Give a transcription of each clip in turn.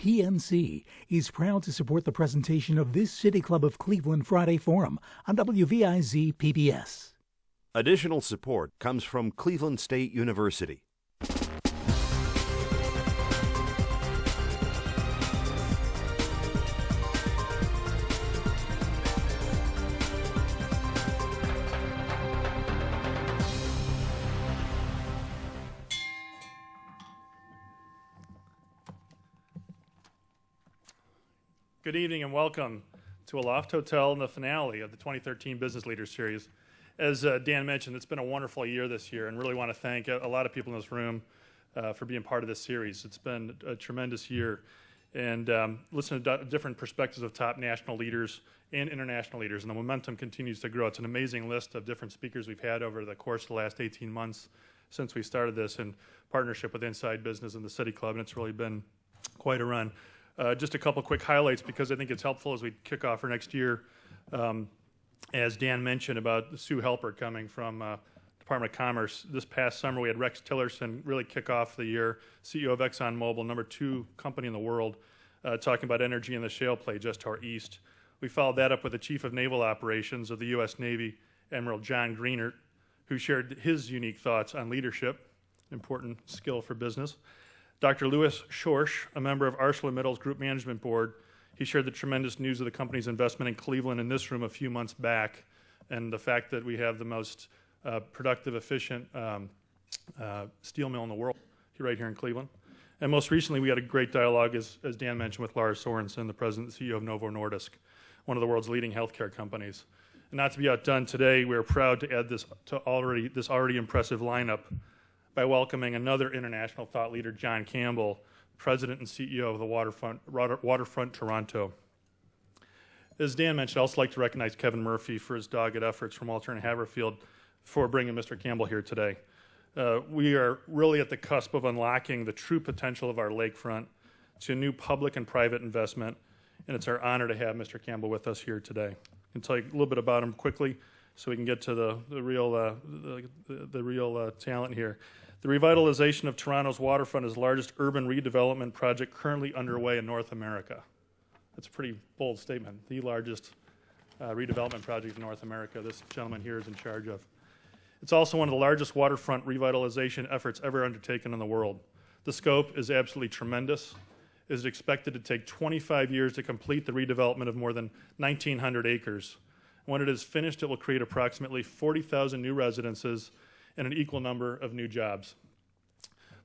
PNC is proud to support the presentation of this City Club of Cleveland Friday Forum on WVIZ PBS. Additional support comes from Cleveland State University. Good evening and welcome to Aloft Hotel and the finale of the 2013 Business Leaders Series. As Dan mentioned, it's been a wonderful year this year, and really want to thank a lot of people in this room for being part of this series. It's been a tremendous year, and listen to different perspectives of top national leaders and international leaders, and the momentum continues to grow. It's an amazing list of different speakers we've had over the course of the last 18 months since we started this in partnership with Inside Business and the City Club, and it's really been quite a run. Just a couple quick highlights because I think it's helpful as we kick off for next year. As Dan mentioned about Sue Helper coming from Department of Commerce, this past summer we had Rex Tillerson really kick off the year, CEO of ExxonMobil, number 2 company in the world, talking about energy in the shale play just to our east. We followed that up with the Chief of Naval Operations of the U.S. Navy, Admiral John Greenert, who shared his unique thoughts on leadership, important skill for business. Dr. Louis Schorsch, a member of ArcelorMittal's Group Management Board, he shared the tremendous news of the company's investment in Cleveland in this room a few months back, and the fact that we have the most productive, efficient steel mill in the world right here in Cleveland. And most recently, we had a great dialogue, as Dan mentioned, with Lars Sorensen, the president and CEO of Novo Nordisk, one of the world's leading healthcare companies. And not to be outdone today, we are proud to add this already impressive lineup by welcoming another international thought leader, John Campbell, President and CEO of the Waterfront Toronto. As Dan mentioned, I'd also like to recognize Kevin Murphy for his dogged efforts from Walter and Haverfield for bringing Mr. Campbell here today. We are really at the cusp of unlocking the true potential of our lakefront to new public and private investment, and it's our honor to have Mr. Campbell with us here today. I can tell you a little bit about him quickly so we can get to the real talent here. The revitalization of Toronto's waterfront is the largest urban redevelopment project currently underway in North America. That's a pretty bold statement. The largest redevelopment project in North America this gentleman here is in charge of. It's also one of the largest waterfront revitalization efforts ever undertaken in the world. The scope is absolutely tremendous. It is expected to take 25 years to complete the redevelopment of more than 1,900 acres. When it is finished, it will create approximately 40,000 new residences and an equal number of new jobs.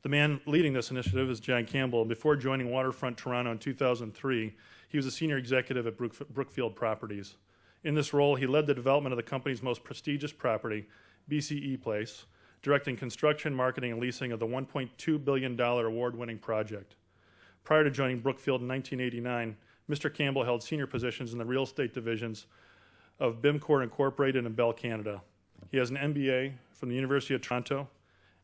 The man leading this initiative is John Campbell. Before joining Waterfront Toronto in 2003, he was a senior executive at Brookfield Properties. In this role, he led the development of the company's most prestigious property, BCE Place, directing construction, marketing, and leasing of the $1.2 billion award-winning project. Prior to joining Brookfield in 1989, Mr. Campbell held senior positions in the real estate divisions of BIMCOR Incorporated and Bell Canada. He has an MBA from the University of Toronto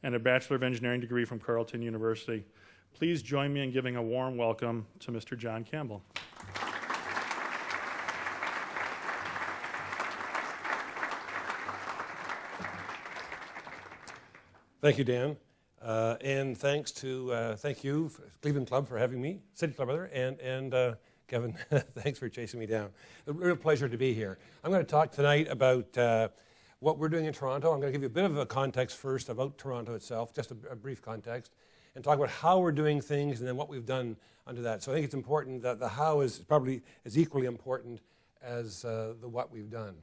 and a Bachelor of Engineering degree from Carleton University. Please join me in giving a warm welcome to Mr. John Campbell. Thank you, Dan. And thank you, Cleveland Club, for having me, City Club rather, and Kevin, thanks for chasing me down. A real pleasure to be here. I'm going to talk tonight about what we're doing in Toronto. I'm going to give you a bit of a context first about Toronto itself, just a brief context, and talk about how we're doing things and then what we've done under that. So I think it's important that the how is probably as equally important as the what we've done.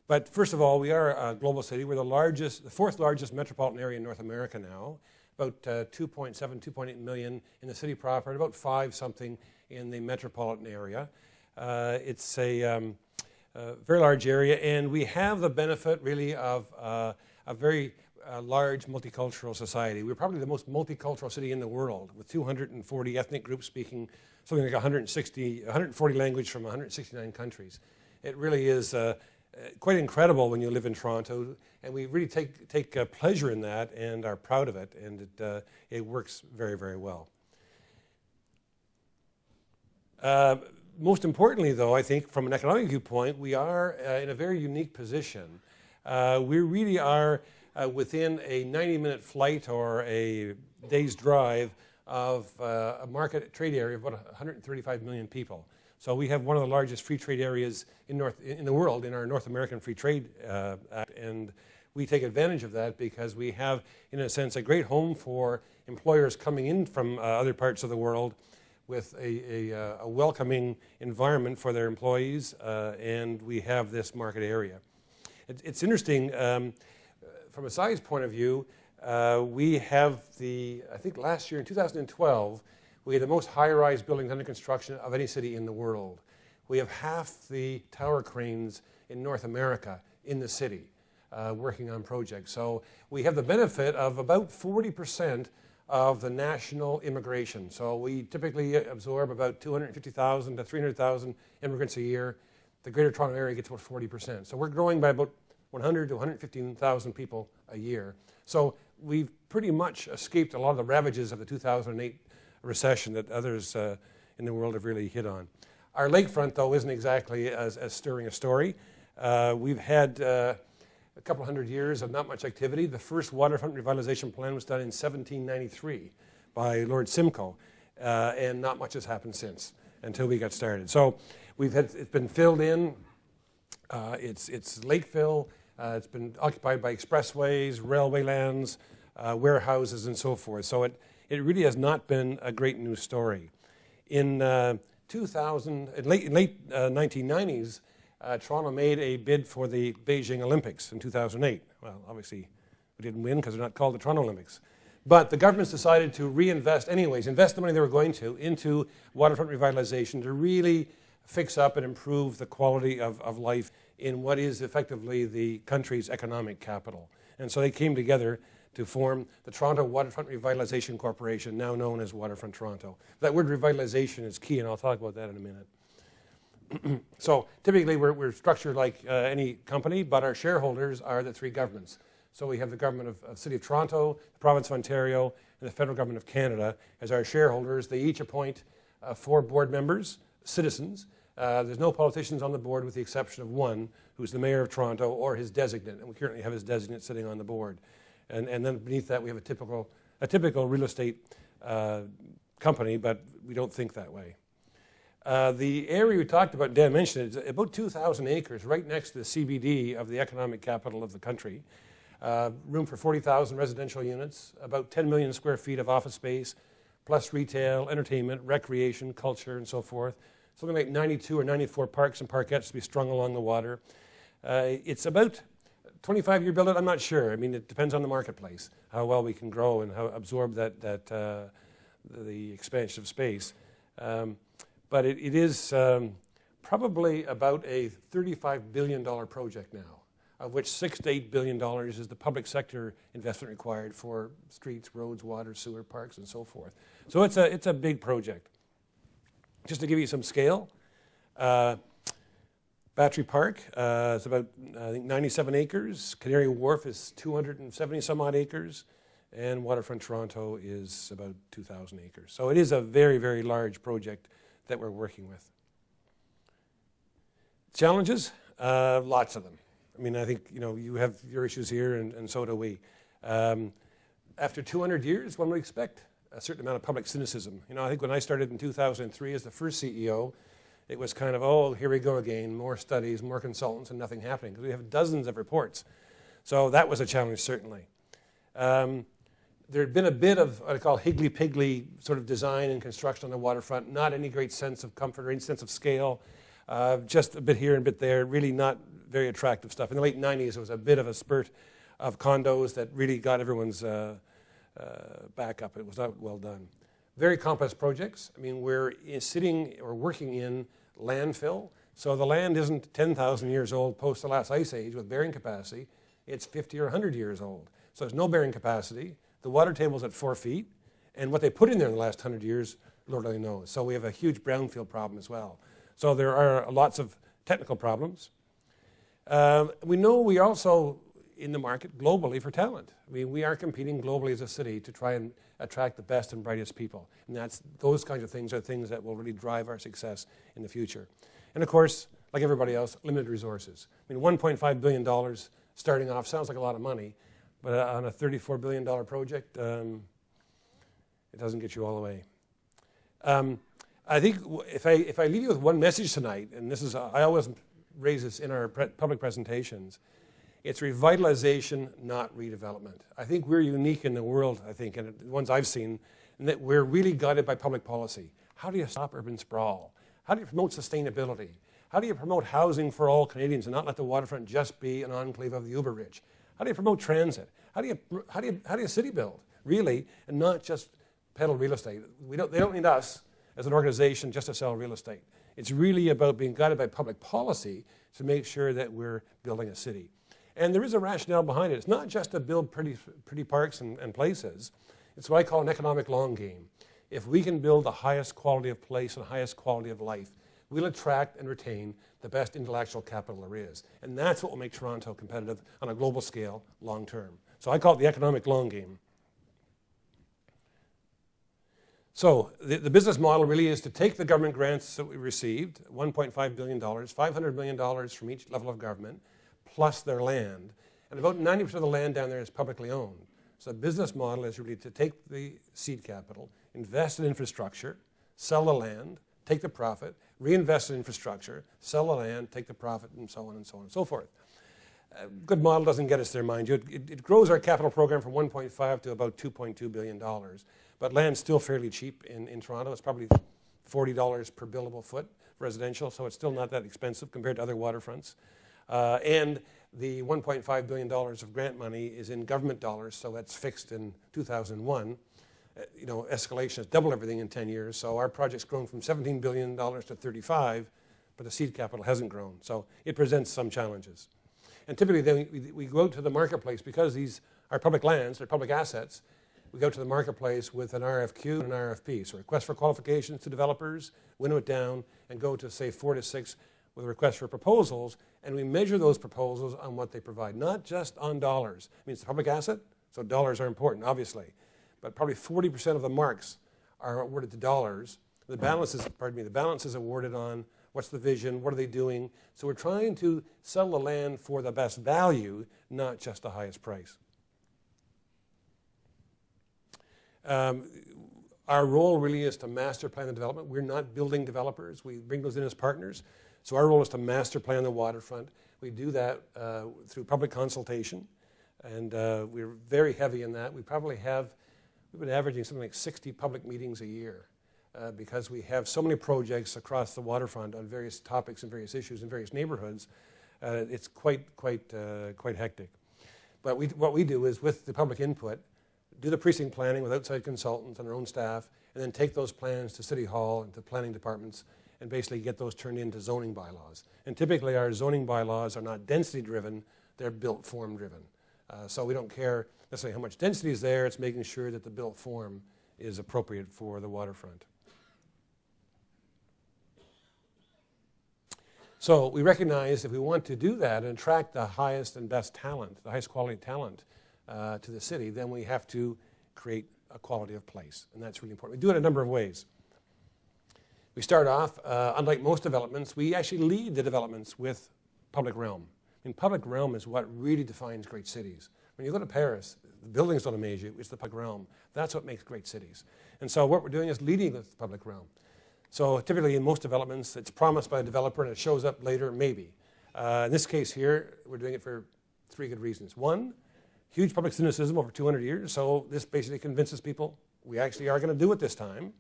But first of all, we are a global city. We're the fourth largest metropolitan area in North America now, about 2.7, 2.8 million in the city proper, and about 5 something in the metropolitan area. It's a very large area, and we have the benefit really of a very large multicultural society. We're probably the most multicultural city in the world, with 240 ethnic groups speaking something like 140 languages from 169 countries. It really is quite incredible when you live in Toronto, and we really take pleasure in that and are proud of it, and it works very, very well. Most importantly, though, I think from an economic viewpoint, we are in a very unique position. We really are within a 90-minute flight or a day's drive of a market market trade area of about 135 million people. So we have one of the largest free trade areas in the world in our North American Free Trade Act, and we take advantage of that because we have, in a sense, a great home for employers coming in from other parts of the world with a welcoming environment for their employees, and we have this market area. It's interesting, from a size point of view, we have I think last year in 2012, we had the most high-rise buildings under construction of any city in the world. We have half the tower cranes in North America in the city working on projects. So we have the benefit of about 40% of the national immigration. So we typically absorb about 250,000 to 300,000 immigrants a year. The Greater Toronto Area gets about 40%. So we're growing by about 100 to 115,000 people a year. So we've pretty much escaped a lot of the ravages of the 2008 recession that others in the world have really hit on. Our lakefront, though, isn't exactly as stirring a story. We've had a couple hundred years of not much activity. The first waterfront revitalization plan was done in 1793 by Lord Simcoe, and not much has happened since until we got started. So it's been filled in. It's lake-fill. It's been occupied by expressways, railway lands, warehouses, and so forth. So it really has not been a great news story. In late 1990s, Toronto made a bid for the Beijing Olympics in 2008. Well, obviously, we didn't win because they're not called the Toronto Olympics. But the governments decided to invest the money they were going to into waterfront revitalization to really fix up and improve the quality of life in what is effectively the country's economic capital. And so they came together to form the Toronto Waterfront Revitalization Corporation, now known as Waterfront Toronto. That word revitalization is key, and I'll talk about that in a minute. So typically we're structured like any company, but our shareholders are the three governments. So we have the government of City of Toronto, the province of Ontario, and the federal government of Canada as our shareholders. They each appoint 4 board members, citizens. There's no politicians on the board with the exception of one, who's the mayor of Toronto or his designate, and we currently have his designate sitting on the board. And then beneath that we have a typical real estate company, but we don't think that way. The area we talked about, Dan mentioned it, is about 2,000 acres right next to the CBD of the economic capital of the country. Room for 40,000 residential units, about 10 million square feet of office space, plus retail, entertainment, recreation, culture, and so forth. Something like 92 or 94 parks and parkettes to be strung along the water. It's about 25-year build out, I'm not sure. I mean, it depends on the marketplace, how well we can grow and how absorb the expansion of space. But it is probably about a $35 billion project now, of which $6 to $8 billion is the public sector investment required for streets, roads, water, sewer, parks, and so forth. So it's a big project. Just to give you some scale, Battery Park is about, I think, 97 acres. Canary Wharf is 270 some odd acres. And Waterfront Toronto is about 2,000 acres. So it is a very, very large project that we're working with. Challenges? Lots of them. I mean, I think, you have your issues here, and so do we. After 200 years, one would expect a certain amount of public cynicism. I think when I started in 2003 as the first CEO, it was kind of, oh, here we go again, more studies, more consultants, and nothing happening, because we have dozens of reports. So that was a challenge, certainly. There had been a bit of what I call higgledy-piggledy sort of design and construction on the waterfront, not any great sense of comfort or any sense of scale, just a bit here and a bit there, really not very attractive stuff. In the late 90s, there was a bit of a spurt of condos that really got everyone's back up. It was not well done. Very complex projects. I mean, we're sitting or working in landfill, so the land isn't 10,000 years old post the last ice age with bearing capacity. It's 50 or 100 years old. So there's no bearing capacity. The water table's at 4 feet, and what they put in there in the last 100 years, Lord only knows. So we have a huge brownfield problem as well. So there are lots of technical problems. We know we also in the market globally for talent. I mean, we are competing globally as a city to try and attract the best and brightest people. And those kinds of things are things that will really drive our success in the future. And of course, like everybody else, limited resources. I mean, $1.5 billion starting off sounds like a lot of money, but on a $34 billion project, it doesn't get you all the way. I think if I leave you with one message tonight, and this is, I always raise this in our public presentations, it's revitalization, not redevelopment. I think we're unique in the world, I think, and the ones I've seen, in that we're really guided by public policy. How do you stop urban sprawl? How do you promote sustainability? How do you promote housing for all Canadians and not let the waterfront just be an enclave of the uber rich? How do you promote transit? How do you city build, really, and not just peddle real estate? They don't need us as an organization just to sell real estate. It's really about being guided by public policy to make sure that we're building a city. And there is a rationale behind it. It's not just to build pretty parks and places. It's what I call an economic long game. If we can build the highest quality of place and highest quality of life, we'll attract and retain the best intellectual capital there is. And that's what will make Toronto competitive on a global scale long term. So I call it the economic long game. So the business model really is to take the government grants that we received, $1.5 billion, $500 million from each level of government, plus their land. And about 90% of the land down there is publicly owned. So the business model is really to take the seed capital, invest in infrastructure, sell the land, take the profit, reinvest in infrastructure, sell the land, take the profit, and so on and so on and so forth. A good model doesn't get us there, mind you. It grows our capital program from 1.5 to about $2.2 billion. But land's still fairly cheap in Toronto. It's probably $40 per billable foot residential, so it's still not that expensive compared to other waterfronts. And the $1.5 billion of grant money is in government dollars, so that's fixed in 2001. Escalation has doubled everything in 10 years, so our project's grown from $17 billion to 35, but the seed capital hasn't grown. So it presents some challenges. And typically then we go out to the marketplace because these are public lands, they're public assets. We go to the marketplace with an RFQ and an RFP, so request for qualifications to developers, winnow it down, and go to, say, 4 to 6 with a request for proposals, and we measure those proposals on what they provide, not just on dollars. I mean, it's a public asset, so dollars are important, obviously, but probably 40% of the marks are awarded to dollars. The balance is awarded on what's the vision, what are they doing. So we're trying to sell the land for the best value, not just the highest price. Our role really is to master plan the development. We're not building developers. We bring those in as partners. So our role is to master plan the waterfront. We do that through public consultation, and we're very heavy in that. We've been averaging something like 60 public meetings a year because we have so many projects across the waterfront on various topics and various issues in various neighborhoods. It's quite hectic. But what we do is, with the public input, do the precinct planning with outside consultants and our own staff, and then take those plans to City Hall and to planning departments and basically get those turned into zoning bylaws. And typically our zoning bylaws are not density driven, they're built form driven. So we don't care necessarily how much density is there, it's making sure that the built form is appropriate for the waterfront. So we recognize if we want to do that and attract the highest and best talent, the highest quality talent to the city, then we have to create a quality of place, and that's really important. We do it a number of ways. We start off, unlike most developments, we actually lead the developments with public realm. I mean, public realm is what really defines great cities. When you go to Paris, the buildings don't amaze you, it's the public realm. That's what makes great cities. And so what we're doing is leading with the public realm. So typically in most developments, it's promised by a developer and it shows up later, maybe. In this case here, we're doing it for 3 good reasons. One, huge public cynicism over 200 years, so this basically convinces people we actually are going to do it this time.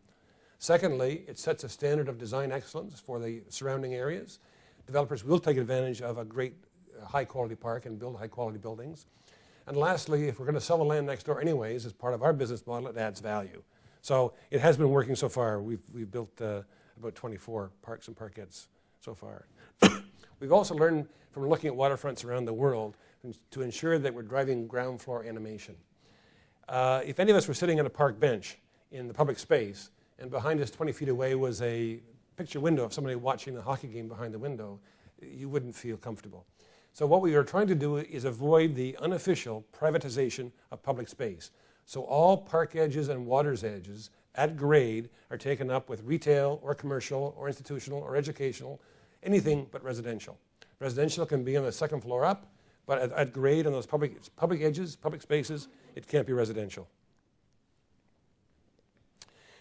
Secondly, it sets a standard of design excellence for the surrounding areas. Developers will take advantage of a great high-quality park and build high-quality buildings. And lastly, if we're going to sell the land next door anyways, as part of our business model, it adds value. So it has been working so far. We've built about 24 parks and parkettes so far. We've also learned from looking at waterfronts around the world to ensure that we're driving ground floor animation. If any of us were sitting on a park bench in the public space, and behind us 20 feet away was a picture window of somebody watching the hockey game behind the window, you wouldn't feel comfortable. So what we are trying to do is avoid the unofficial privatization of public space. So all park edges and water's edges at grade are taken up with retail or commercial or institutional or educational, anything but residential. Residential can be on the second floor up, but at grade on those public edges, public spaces, it can't be residential.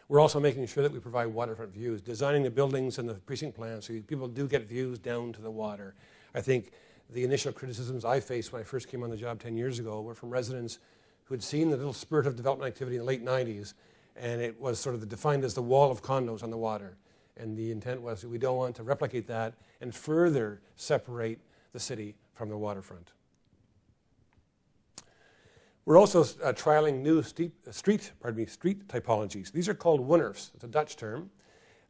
We're also making sure that we provide waterfront views, designing the buildings and the precinct plan so people do get views down to the water. I think the initial criticisms I faced when I first came on the job 10 years ago were from residents who had seen the little spurt of development activity in the late 90s, and it was sort of defined as the wall of condos on the water. And the intent was that we don't want to replicate that and further separate the city from the waterfront. We're also trialing new street typologies. These are called woonerfs. It's a Dutch term.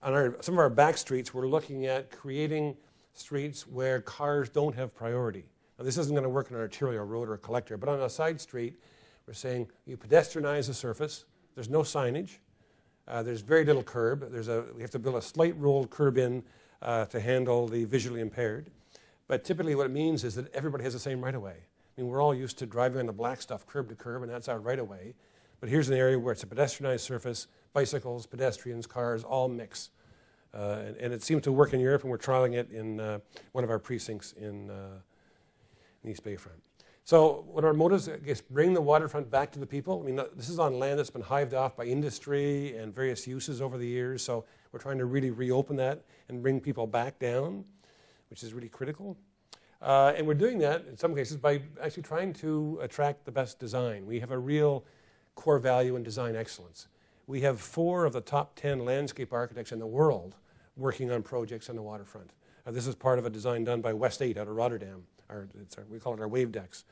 On some of our back streets, we're looking at creating streets where cars don't have priority. Now, this isn't going to work on an arterial road or a collector, but on a side street, we're saying you pedestrianize the surface. There's no signage. There's very little curb. We have to build a slight rolled curb in to handle the visually impaired. But typically what it means is that everybody has the same right-of-way. I mean, we're all used to driving on the black stuff curb to curb, and that's our right-of-way. But here's an area where it's a pedestrianized surface, bicycles, pedestrians, cars, all mix. And it seems to work in Europe, and we're trialing it in one of our precincts in East Bayfront. So what our motives, I guess, bring the waterfront back to the people. I mean, this is on land that's been hived off by industry and various uses over the years, so we're trying to really reopen that and bring people back down, which is really critical. And we're doing that, in some cases, by actually trying to attract the best design. We have a real core value in design excellence. We have 4 of the top 10 landscape architects in the world working on projects on the waterfront. This is part of a design done by West 8 out of Rotterdam. We call it our wave decks.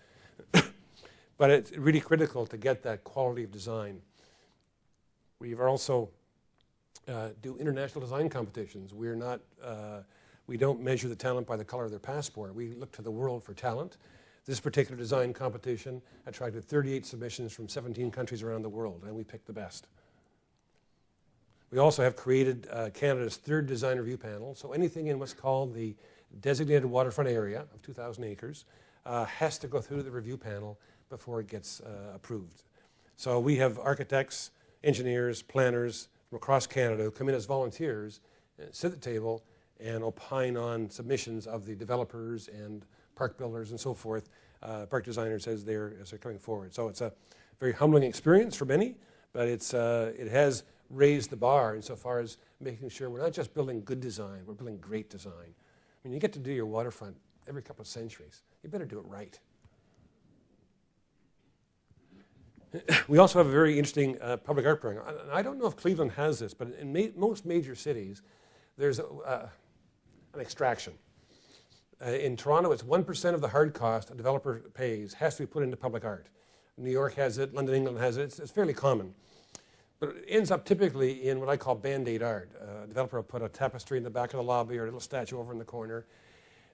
But it's really critical to get that quality of design. We also do international design competitions. We don't measure the talent by the color of their passport. We look to the world for talent. This particular design competition attracted 38 submissions from 17 countries around the world, and we picked the best. We also have created Canada's 3rd design review panel. So anything in what's called the designated waterfront area of 2,000 acres has to go through the review panel before it gets approved. So we have architects, engineers, planners from across Canada who come in as volunteers, sit at the table, and opine on submissions of the developers and park builders and so forth, park designers as they're coming forward. So it's a very humbling experience for many, but it has raised the bar insofar as making sure we're not just building good design, we're building great design. I mean, you get to do your waterfront every couple of centuries. You better do it right. We also have a very interesting public art program. I don't know if Cleveland has this, but in most major cities, there's an extraction. In Toronto, it's 1% of the hard cost a developer pays has to be put into public art. New York has it, London, England has it. It's fairly common. But it ends up typically in what I call Band-Aid art. A developer will put a tapestry in the back of the lobby or a little statue over in the corner.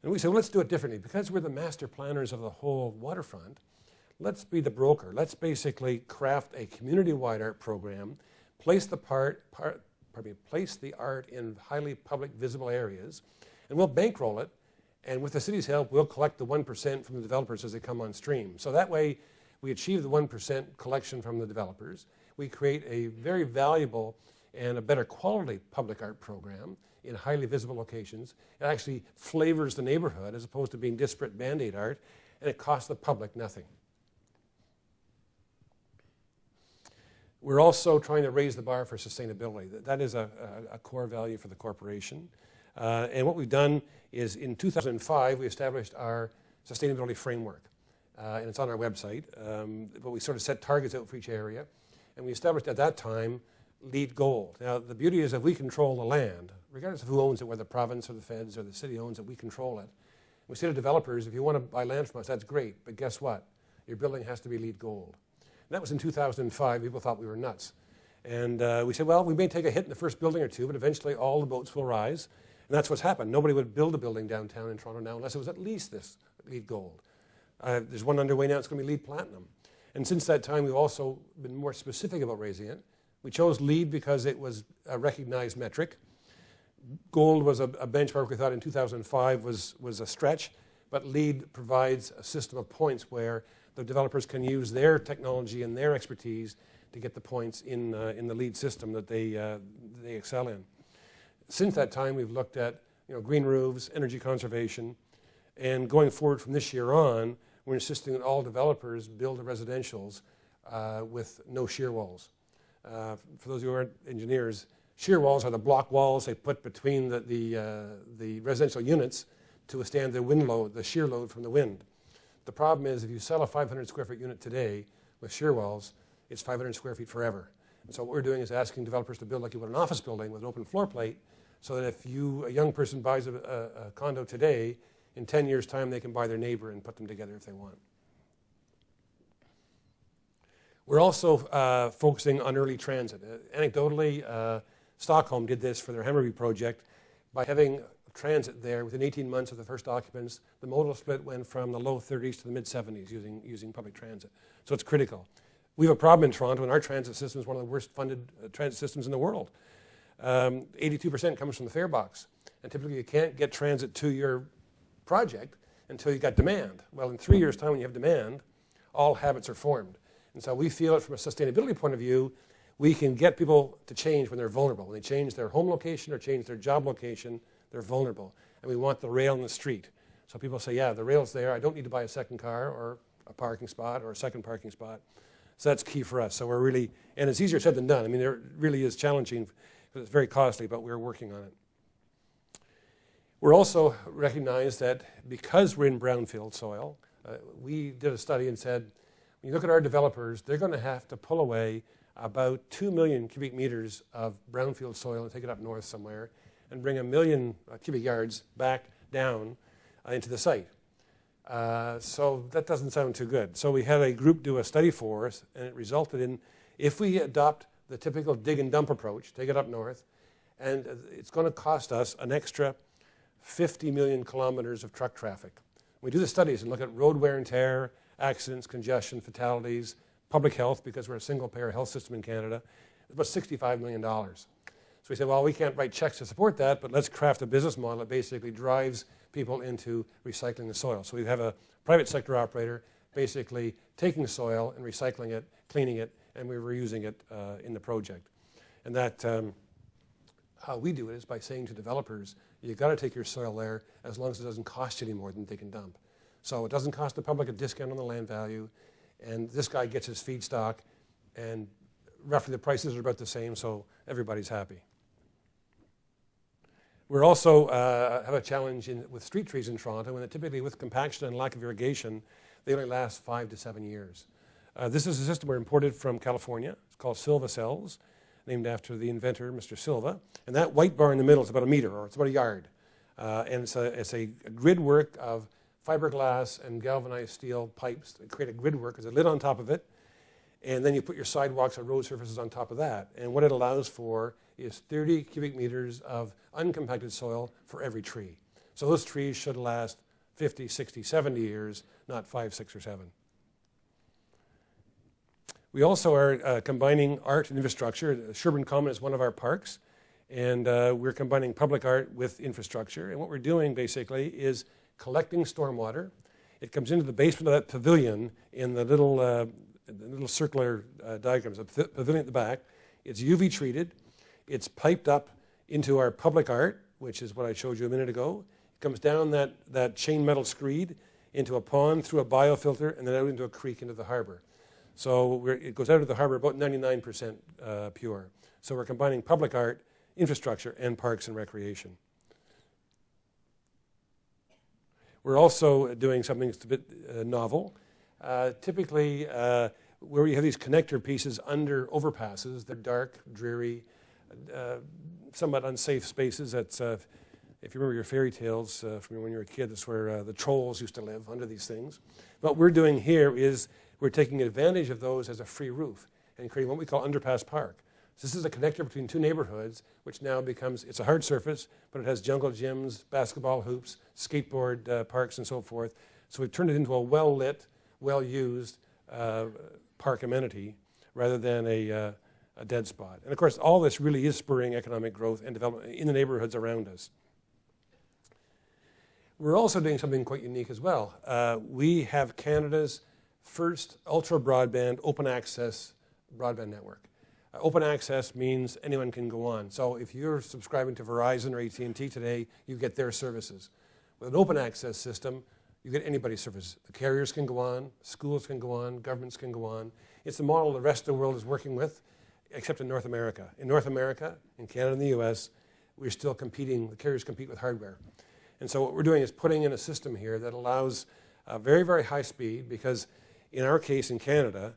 And we say, well, let's do it differently. Because we're the master planners of the whole waterfront, let's be the broker. Let's basically craft a community-wide art program, place the art in highly public visible areas, and we'll bankroll it. And with the city's help, we'll collect the 1% from the developers as they come on stream. So that way, we achieve the 1% collection from the developers. We create a very valuable and a better quality public art program in highly visible locations. It actually flavors the neighborhood as opposed to being disparate Band-Aid art, and it costs the public nothing. We're also trying to raise the bar for sustainability. That is a core value for the corporation. And what we've done is in 2005, we established our sustainability framework. And it's on our website. But we sort of set targets out for each area. And we established at that time LEED Gold. Now, the beauty is that we control the land, regardless of who owns it, whether the province or the feds or the city owns it, we control it. We say to developers, if you want to buy land from us, that's great. But guess what? Your building has to be LEED Gold. And that was in 2005. People thought we were nuts. And we said, well, we may take a hit in the first building or two, but eventually all the boats will rise. And that's what's happened. Nobody would build a building downtown in Toronto now unless it was at least this LEED Gold. There's one underway now, it's going to be LEED Platinum. And since that time, we've also been more specific about raising it. We chose LEED because it was a recognized metric. Gold was a benchmark we thought in 2005 was a stretch, but LEED provides a system of points where the developers can use their technology and their expertise to get the points in the LEED system that they excel in. Since that time, we've looked at green roofs, energy conservation, and going forward from this year on, we're insisting that all developers build the residentials with no shear walls. For those who aren't engineers, shear walls are the block walls they put between the residential units to withstand the wind load, the shear load from the wind. The problem is if you sell a 500 square foot unit today with shear walls, it's 500 square feet forever. And so what we're doing is asking developers to build like you would an office building with an open floor plate, so that if a young person buys a condo today, in 10 years' time they can buy their neighbor and put them together if they want. We're also focusing on early transit. Anecdotally, Stockholm did this for their Hammarby project by having transit there within 18 months of the first occupants. The modal split went from the low 30s to the mid 70s using public transit. So it's critical. We have a problem in Toronto, and our transit system is one of the worst funded transit systems in the world. 82% comes from the fare box. And typically you can't get transit to your project until you've got demand. Well, in 3 years' time when you have demand, all habits are formed. And so we feel it from a sustainability point of view, we can get people to change when they're vulnerable. When they change their home location or change their job location, they're vulnerable. And we want the rail in the street. So people say, yeah, the rail's there. I don't need to buy a second car or a parking spot or a second parking spot. So that's key for us. So we're really, and it's easier said than done. I mean, it really is challenging because it's very costly, but we're working on it. We're also recognize that because we're in brownfield soil, we did a study and said, when you look at our developers, they're going to have to pull away about 2 million cubic meters of brownfield soil and take it up north somewhere and bring 1 million cubic yards back down into the site. So that doesn't sound too good. So we had a group do a study for us, and it resulted in, if we adopt the typical dig and dump approach, take it up north, and it's going to cost us an extra 50 million kilometers of truck traffic. We do the studies and look at road wear and tear, accidents, congestion, fatalities, public health, because we're a single-payer health system in Canada. It's about $65 million. So we said, well, we can't write checks to support that, but let's craft a business model that basically drives people into recycling the soil. So we have a private sector operator basically taking the soil and recycling it, cleaning it, and we're reusing it in the project. And that, how we do it is by saying to developers, you've got to take your soil there as long as it doesn't cost you any more than they can dump. So it doesn't cost the public a discount on the land value, and this guy gets his feedstock, and roughly the prices are about the same, so everybody's happy. We also have a challenge with street trees in Toronto, and typically with compaction and lack of irrigation, they only last 5 to 7 years. This is a system we imported from California. It's called Silva cells, named after the inventor, Mr. Silva. And that white bar in the middle is about a meter, or it's about a yard. And it's a grid work of fiberglass and galvanized steel pipes that create a grid work. There's a lid on top of it, and then you put your sidewalks and road surfaces on top of that. And what it allows for is 30 cubic meters of uncompacted soil for every tree. So those trees should last 50, 60, 70 years, not 5, 6, or 7. We also are combining art and infrastructure. Sherburne Common is one of our parks, and we're combining public art with infrastructure. And what we're doing basically is collecting stormwater. It comes into the basement of that pavilion in the little circular diagrams, the pavilion at the back. It's UV treated. It's piped up into our public art, which is what I showed you a minute ago. It comes down that chain metal screed into a pond through a biofilter and then out into a creek into the harbor. So it goes out of the harbor about 99% pure. So we're combining public art, infrastructure, and parks and recreation. We're also doing something that's a bit novel. Typically, where you have these connector pieces under overpasses, they're dark, dreary, somewhat unsafe spaces. That's, if you remember your fairy tales from when you were a kid, that's where the trolls used to live, under these things. What we're doing here is we're taking advantage of those as a free roof and creating what we call Underpass Park. So this is a connector between two neighborhoods, which now becomes, it's a hard surface, but it has jungle gyms, basketball hoops, skateboard parks, and so forth. So we've turned it into a well-lit, well-used park amenity rather than a dead spot. And of course, all this really is spurring economic growth and development in the neighborhoods around us. We're also doing something quite unique as well. We have Canada's first ultra-broadband open access broadband network. Open access means anyone can go on. So if you're subscribing to Verizon or AT&T today, you get their services. With an open access system, you get anybody's services. The carriers can go on, schools can go on, governments can go on. It's the model the rest of the world is working with. except in North America. In North America, in Canada and the US, we're still competing, the carriers compete with hardware. And so what we're doing is putting in a system here that allows very, very high speed, because in our case in Canada,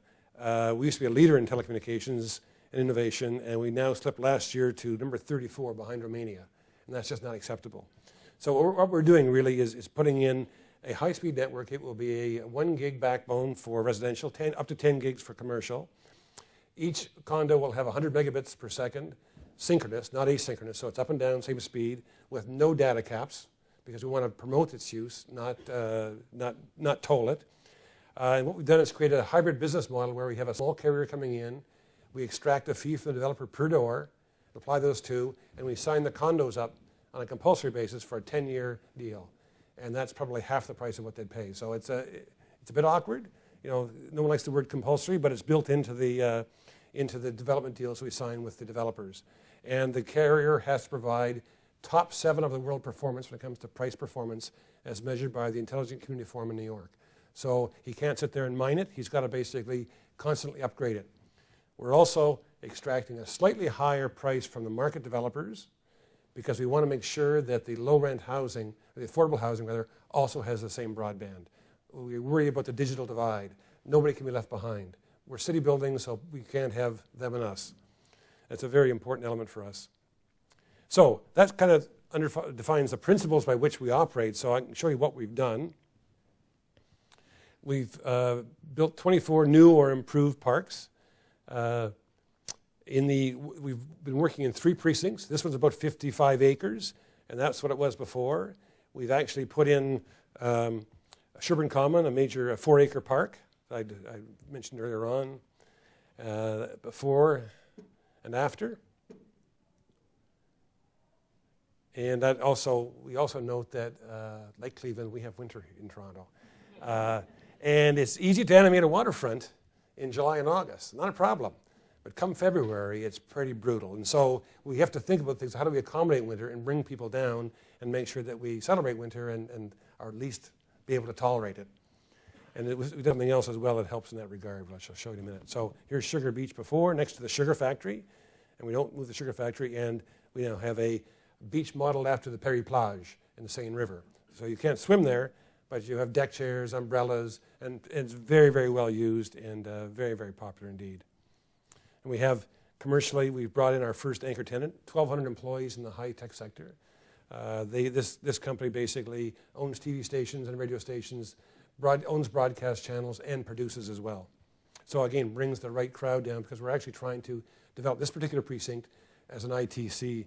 we used to be a leader in telecommunications and innovation, and we now slipped last year to number 34 behind Romania, and that's just not acceptable. So what we're doing really is putting in a high-speed network. It will be a 1 gig backbone for residential, up to 10 gigs for commercial. Each condo will have 100 megabits per second, synchronous, not asynchronous, so it's up and down, same speed, with no data caps, because we want to promote its use, not toll it. And what we've done is create a hybrid business model where we have a small carrier coming in, we extract a fee from the developer per door, apply those two, and we sign the condos up on a compulsory basis for a 10-year deal. And that's probably half the price of what they'd pay. So it's a bit awkward. You know, no one likes the word compulsory, but it's built into the development deals we sign with the developers. And the carrier has to provide top 7 of the world performance when it comes to price performance as measured by the Intelligent Community Forum in New York. So he can't sit there and mine it. He's got to basically constantly upgrade it. We're also extracting a slightly higher price from the market developers, because we want to make sure that the low-rent housing, the affordable housing rather, also has the same broadband. We worry about the digital divide. Nobody can be left behind. We're city buildings, so we can't have them and us. That's a very important element for us. So that kind of defines the principles by which we operate, so I can show you what we've done. We've built 24 new or improved parks. We've been working in 3 precincts. This one's about 55 acres, and that's what it was before. We've actually put in Sherburne Common, a major 4-acre park I mentioned earlier on, before and after. And we also note that like Cleveland, we have winter in Toronto. And it's easy to animate a waterfront in July and August, not a problem. But come February, it's pretty brutal. And so we have to think about things. How do we accommodate winter and bring people down and make sure that we celebrate winter and or at least be able to tolerate it? And we've done something else as well that helps in that regard, which I'll show you in a minute. So here's Sugar Beach before, next to the sugar factory. And we don't move the sugar factory. And we now have a beach modeled after the Perry Plage in the Seine River. So you can't swim there, but you have deck chairs, umbrellas, and it's very, very well used and very, very popular indeed. And we have, commercially, we've brought in our first anchor tenant, 1,200 employees in the high-tech sector. This company basically owns TV stations and radio stations, owns broadcast channels, and produces as well. So again, brings the right crowd down, because we're actually trying to develop this particular precinct as an ICT,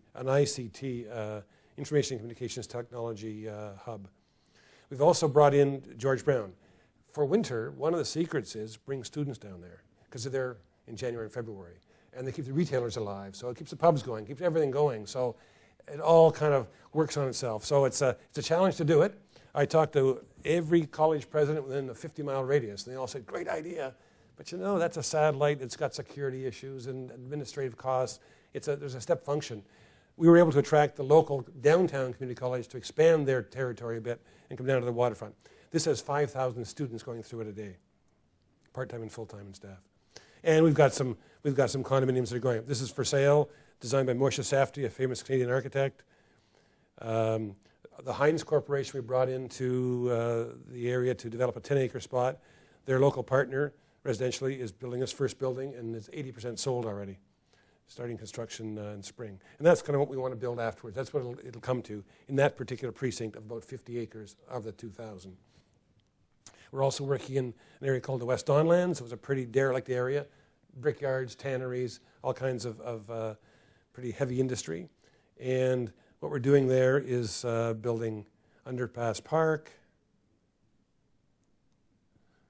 Information and Communications Technology hub. We've also brought in George Brown. For winter, one of the secrets is bring students down there, because they're there in January and February. And they keep the retailers alive, so it keeps the pubs going, keeps everything going. So it all kind of works on itself. So it's a challenge to do it. I talked to every college president within a 50-mile radius, and they all said, great idea, but you know, that's a satellite, it's got security issues and administrative costs. There's a step function. We were able to attract the local downtown community college to expand their territory a bit and come down to the waterfront. This has 5,000 students going through it a day, part-time and full-time and staff. And we've got some condominiums that are going up. This is for sale, designed by Moshe Safdie, a famous Canadian architect. The Heinz Corporation we brought into the area to develop a 10-acre spot. Their local partner, residentially, is building this first building, and it's 80% sold already, starting construction in spring. And that's kind of what we want to build afterwards. That's what it'll come to in that particular precinct of about 50 acres of the 2,000. We're also working in an area called the West Donlands. It was a pretty derelict area, brickyards, tanneries, all kinds of pretty heavy industry. And what we're doing there is building Underpass Park,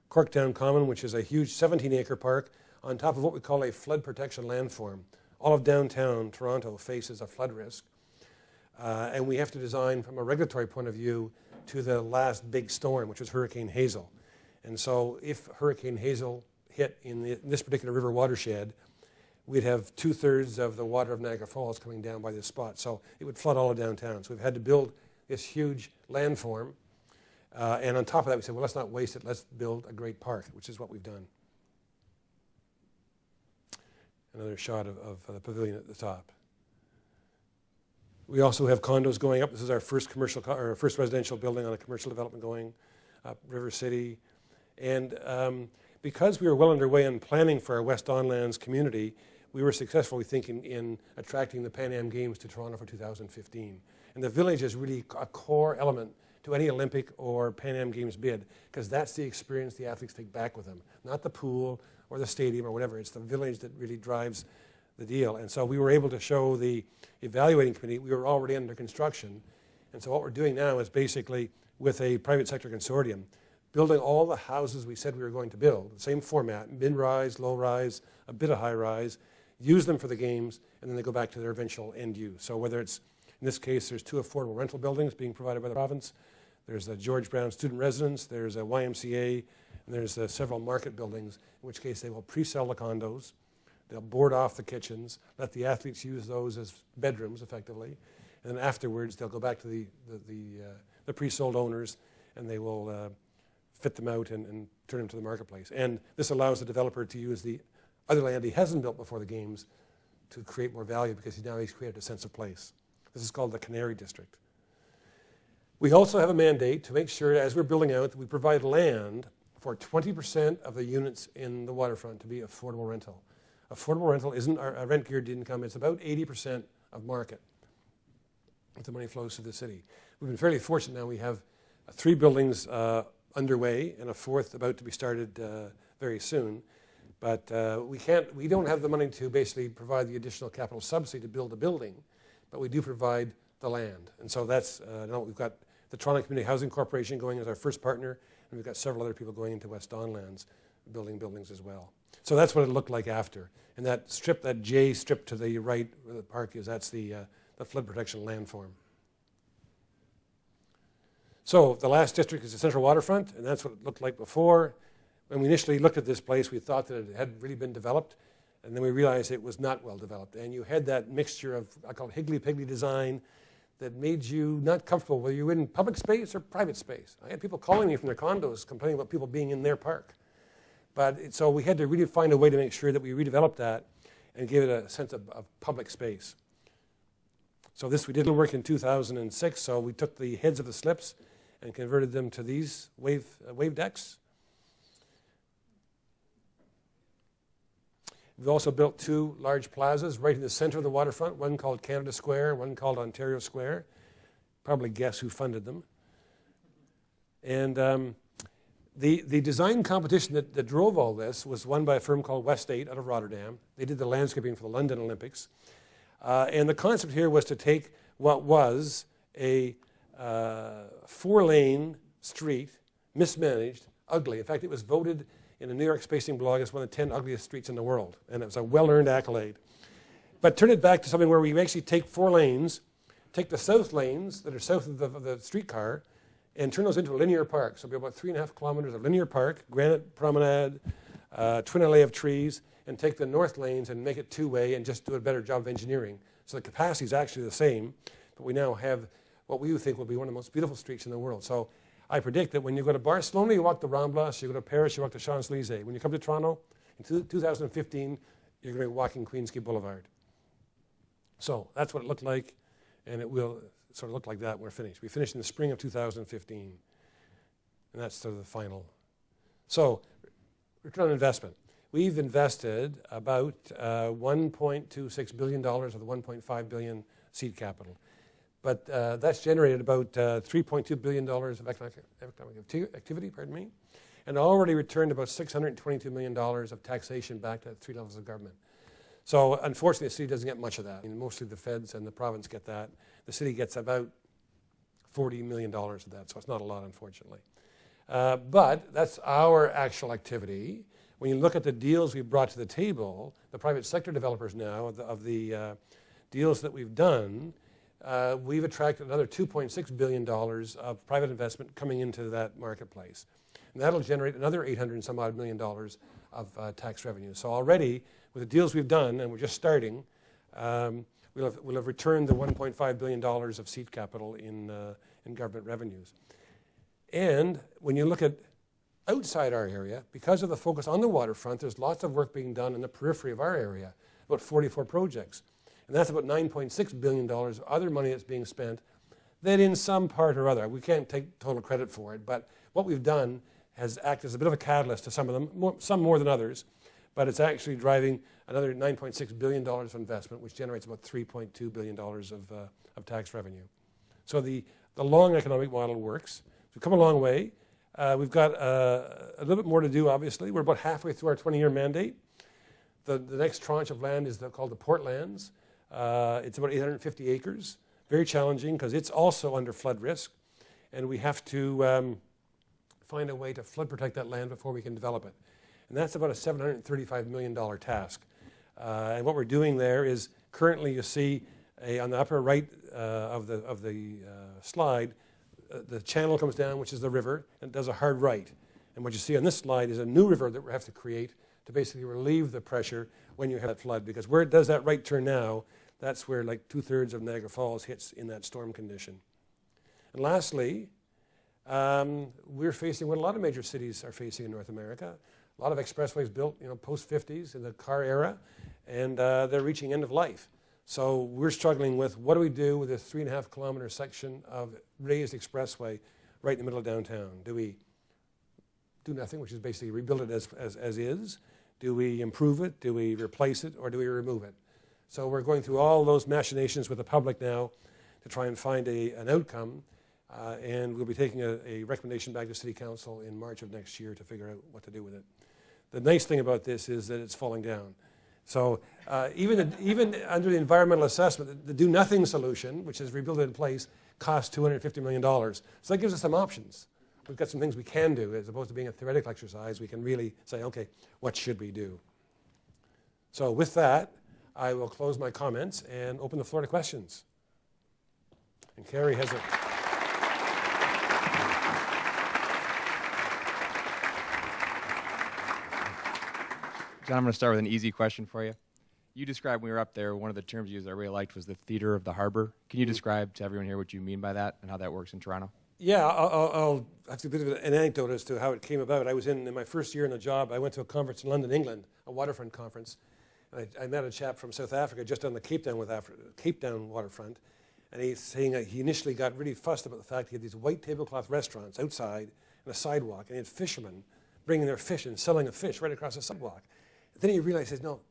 Corktown Common, which is a huge 17-acre park on top of what we call a flood protection landform. All of downtown Toronto faces a flood risk. And we have to design from a regulatory point of view to the last big storm, which was Hurricane Hazel. And so if Hurricane Hazel hit in this particular river watershed, we'd have 2/3 of the water of Niagara Falls coming down by this spot. So it would flood all of downtown. So we've had to build this huge landform. And on top of that, we said, well, let's not waste it. Let's build a great park, which is what we've done. Another shot of the pavilion at the top. We also have condos going up. This is our first first residential building on a commercial development going up River City. And because we were well underway in planning for our West Don Lands community, we were successfully thinking in attracting the Pan Am Games to Toronto for 2015. And the village is really a core element to any Olympic or Pan Am Games bid, because that's the experience the athletes take back with them, not the pool or the stadium or whatever. It's the village that really drives the deal. And so we were able to show the evaluating committee we were already under construction. And so what we're doing now is basically, with a private sector consortium, building all the houses we said we were going to build, the same format, mid-rise, low-rise, a bit of high-rise, use them for the games, and then they go back to their eventual end use. So whether it's, in this case, there's 2 affordable rental buildings being provided by the province, there's a George Brown student residence, there's a YMCA, and there's several market buildings, in which case they will pre-sell the condos, they'll board off the kitchens, let the athletes use those as bedrooms, effectively, and then afterwards they'll go back to the pre-sold owners, and they will fit them out and turn them to the marketplace. And this allows the developer to use the other land he hasn't built before the games to create more value, because he's created a sense of place. This is called the Canary District. We also have a mandate to make sure, as we're building out, that we provide land for 20% of the units in the waterfront to be affordable rental. Affordable rental isn't our rent-geared income. It's about 80% of market if the money flows to the city. We've been fairly fortunate now. We have 3 buildings underway and a 4th about to be started very soon. But we don't have the money to basically provide the additional capital subsidy to build a building, but we do provide the land. And so that's, we've got the Toronto Community Housing Corporation going as our first partner, and we've got several other people going into West Don Lands building buildings as well. So that's what it looked like after. And that strip, that J strip to the right where the park is, that's the flood protection landform. So the last district is the Central Waterfront, and that's what it looked like before. When we initially looked at this place, we thought that it had really been developed, and then we realized it was not well developed. And you had that mixture of, I call it higgly-piggly design, that made you not comfortable whether you were in public space or private space. I had people calling me from their condos complaining about people being in their park. So we had to really find a way to make sure that we redeveloped that and give it a sense of public space. So we did work in 2006, so we took the heads of the slips and converted them to these wave decks. We've also built 2 large plazas right in the center of the waterfront, one called Canada Square, one called Ontario Square. Probably guess who funded them. And the design competition that drove all this was won by a firm called West 8 out of Rotterdam. They did the landscaping for the London Olympics. And the concept here was to take what was a 4-lane street, mismanaged, ugly. In fact, it was voted in a New York Spacing blog as one of the 10 ugliest streets in the world, and it was a well-earned accolade. But turn it back to something where we actually take 4 lanes, take the south lanes that are south of the streetcar, and turn those into a linear park. So it'll be about 3.5 kilometers of linear park, granite promenade, twin alley of trees, and take the north lanes and make it 2-way and just do a better job of engineering. So the capacity is actually the same, but we now have what we think will be one of the most beautiful streets in the world. So I predict that when you go to Barcelona, you walk the Ramblas, you go to Paris, you walk the Champs-Élysées. When you come to Toronto, in 2015, you're going to be walking Queensquay Boulevard. So that's what it looked like, and it will sort of look like that when we're finished. We finished in the spring of 2015, and that's sort of the final. So return on investment. We've invested about $1.26 billion of the $1.5 billion seed capital. But that's generated about $3.2 billion of economic activity, and already returned about $622 million of taxation back to 3 levels of government. So unfortunately, the city doesn't get much of that. I mean, mostly the feds and the province get that. The city gets about $40 million of that, so it's not a lot, unfortunately. But that's our actual activity. When you look at the deals we've brought to the table, the private sector developers now, of the deals that we've done, we've attracted another $2.6 billion of private investment coming into that marketplace. And that'll generate another $800 and some odd million of tax revenue. So already, with the deals we've done, and we're just starting, we'll have returned the $1.5 billion of seed capital in government revenues. And when you look at outside our area, because of the focus on the waterfront, there's lots of work being done in the periphery of our area. about 44 projects. And that's about $9.6 billion of other money that's being spent that in some part or other, we can't take total credit for it, but what we've done has acted as a bit of a catalyst to some of them, some more than others, but it's actually driving another $9.6 billion of investment, which generates about $3.2 billion of tax revenue. So the long economic model works. We've come a long way. We've got a little bit more to do, obviously. We're about halfway through our 20-year mandate. The next tranche of land is called the Port Lands. It's about 850 acres. Very challenging because it's also under flood risk, and we have to find a way to flood protect that land before we can develop it. And that's about a $735 million task. And what we're doing there is currently you see on the upper right of the slide, the channel comes down, which is the river, and it does a hard right. And what you see on this slide is a new river that we have to create to basically relieve the pressure when you have that flood. Because where it does that right turn now, that's where like 2/3 of Niagara Falls hits in that storm condition. And lastly, we're facing what a lot of major cities are facing in North America. A lot of expressways built, post-50s in the car era, and they're reaching end of life. So we're struggling with what do we do with this 3.5-kilometer section of raised expressway right in the middle of downtown? Do we do nothing, which is basically rebuild it as is? Do we improve it? Do we replace it? Or do we remove it? So we're going through all those machinations with the public now to try and find an outcome. And we'll be taking a recommendation back to City Council in March of next year to figure out what to do with it. The nice thing about this is that it's falling down. So even under the environmental assessment, the do-nothing solution, which is rebuild it in place, costs $250 million. So that gives us some options. We've got some things we can do. As opposed to being a theoretical exercise, we can really say, okay, what should we do? So with that, I will close my comments and open the floor to questions. And Carrie has a... John, I'm going to start with an easy question for you. You described when we were up there, one of the terms you used I really liked was the theater of the harbor. Can you describe to everyone here what you mean by that and how that works in Toronto? Yeah, I'll have to give a bit of an anecdote as to how it came about. I was in my first year in the job, I went to a conference in London, England, a Waterfront conference. And I met a chap from South Africa just on the Cape Town waterfront. And he's saying that he initially got really fussed about the fact he had these white tablecloth restaurants outside on a sidewalk. And he had fishermen bringing their fish and selling a fish right across the sidewalk. And then he realized, he says, no,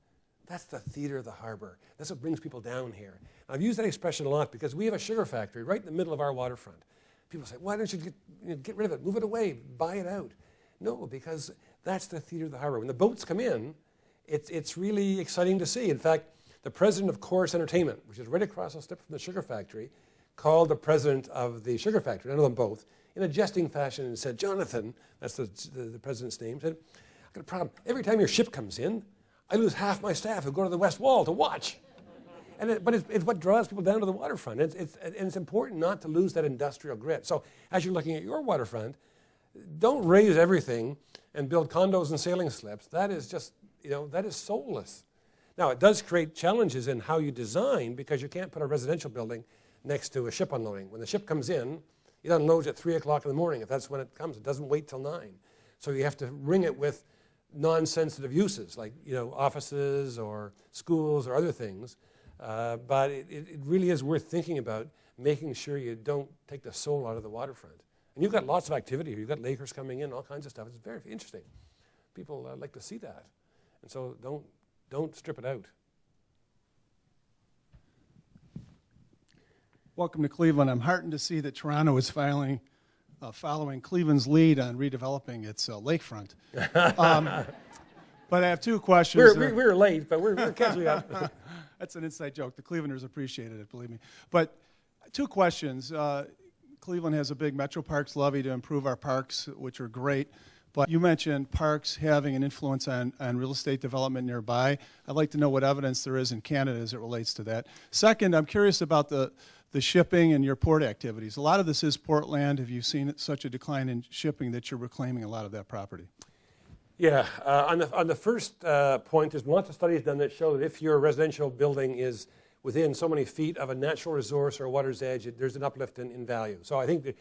that's the theater of the harbor. That's what brings people down here. And I've used that expression a lot because we have a sugar factory right in the middle of our waterfront. People say, why don't you get rid of it, move it away, buy it out? No, because that's the theater of the harbor. When the boats come in, it's really exciting to see. In fact, the president of Chorus Entertainment, which is right across the strip from the sugar factory, called the president of the sugar factory, I know them both, in a jesting fashion and said, Jonathan, that's the president's name, said, I've got a problem. Every time your ship comes in, I lose half my staff who go to the West Wall to watch. But it's what draws people down to the waterfront. It's important not to lose that industrial grit. So as you're looking at your waterfront, don't raise everything and build condos and sailing slips. That is just, that is soulless. Now, it does create challenges in how you design because you can't put a residential building next to a ship unloading. When the ship comes in, it unloads at 3 o'clock in the morning. If that's when it comes, it doesn't wait till 9. So you have to ring it with non-sensitive uses like, offices or schools or other things. But it really is worth thinking about making sure you don't take the soul out of the waterfront. And you've got lots of activity here. You've got Lakers coming in, all kinds of stuff. It's very interesting. People like to see that. And so don't strip it out. Welcome to Cleveland. I'm heartened to see that Toronto is following Cleveland's lead on redeveloping its lakefront. But I have two questions. We're late, but we're catching up. That's an inside joke. The Clevelanders appreciated it, believe me. But two questions. Cleveland has a big Metro Parks levy to improve our parks, which are great. But you mentioned parks having an influence on real estate development nearby. I'd like to know what evidence there is in Canada as it relates to that. Second, I'm curious about the shipping and your port activities. A lot of this is port land. Have you seen such a decline in shipping that you're reclaiming a lot of that property? Yeah, on the first point, there's lots of studies done that show that if your residential building is within so many feet of a natural resource or a water's edge, there's an uplift in value. So I think